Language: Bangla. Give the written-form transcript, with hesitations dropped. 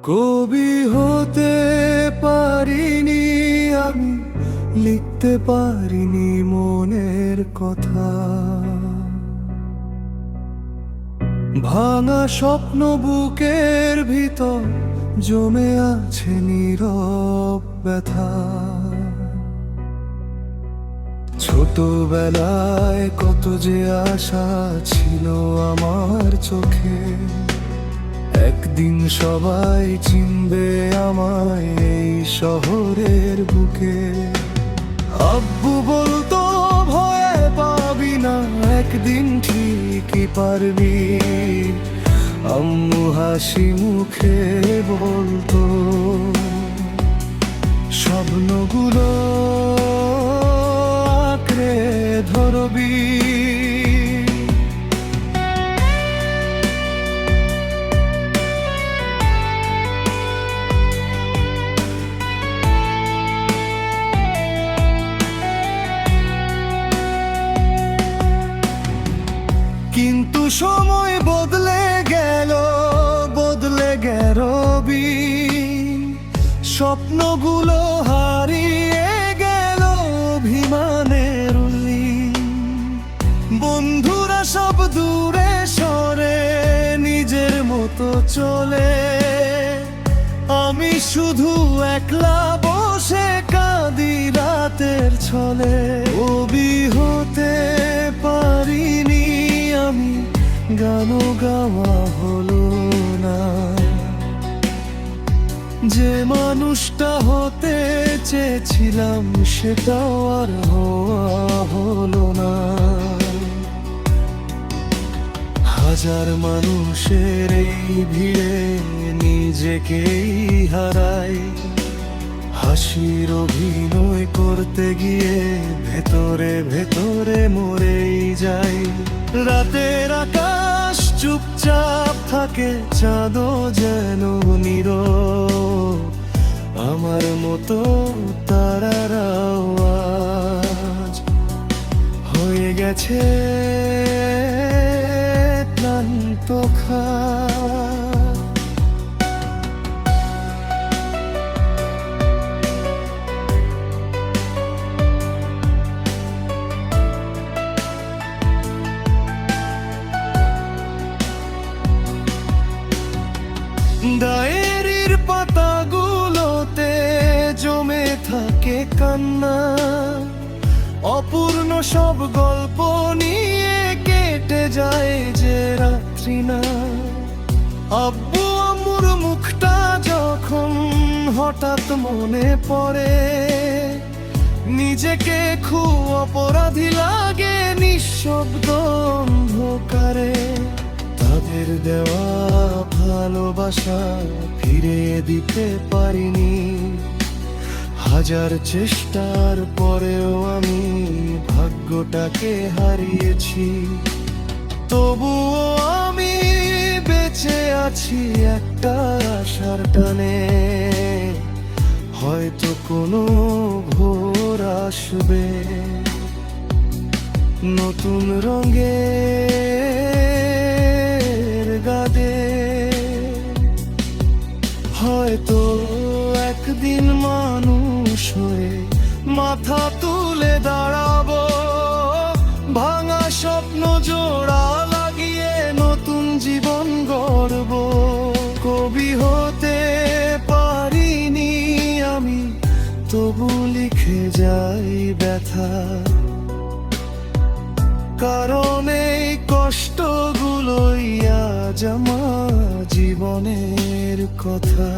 কবি হতে পারিনি আমি, লিখতে পারিনি মনের কথা। ভাঙা স্বপ্ন বুকের ভিতর জমে আছে নীরব ব্যথা। ছোটবেলায় কত যে আশা ছিল আমার চোখে, একদিন সবাই চিনবে আমায় এই শহরের বুকে। আব্বু বলতো ভয় পাবি না, একদিন ঠিকই পারবি। আম্মু হাসি মুখে বলতো স্বপ্নগুলো আঁকড়ে ধরবি। কিন্তু সময় বদলে গেল বিন, স্বপ্নগুলো হারিয়ে গেল অভিমানের ঋণ। বন্ধুরা সব দূরে সরে নিজের মতো চলে, আমি শুধু একলা বসে কাঁদি রাতের ছলে। কবি হতে পারিনি আমি, গানও গাওয়া হলো না। যে মানুষটা হতে চেয়েছিলাম সেটাও আর হওয়া হলো না। হাজার মানুষের এই ভিড়ে নিজেকেই হারাই, হাসির অভিনয় করতে গিয়ে ভেতরে ভেতরে মরেই যাই। রাতের আকাশ চুপচাপ থাকে, চাঁদও যেন নীরব। আমার মতো তারার আওয়াজ হয়ে গেছে ক্লান্ত খায়। ডায়েরির পাতাগুলোতে জমে থাকে কান্না, অপূর্ণ সব গল্প নিয়ে কেটে যায় যে রাত্রি না। আব্বু আম্মুর মুখটা যখন হঠাৎ মনে পড়ে, নিজেকে খুব অপরাধী লাগে নিঃশব্দ অন্ধকারে। তাদের দেওয়া ভালোবাসা ফিরে দিতে পারিনি, হাজার চেষ্টার পরেও আমি ভাগ্যটাকে হারিয়েছি। তবুও আমি বেঁচে আছি একটা আশার টানে, হয়তো কোনো ভোর আসবে নতুন রঙের গাদে। হয়তো একদিন মানুষ হয়ে মাথা তুলে দাঁড়াবো, ভাঙা স্বপ্ন জোড়া লাগিয়ে নতুন জীবন গড়ব। কবি হতে পারিনি আমি, তবু লিখে যাই ব্যথা, কারণ এই কষ্টগুলোই আজ আমার জীবনের কথা।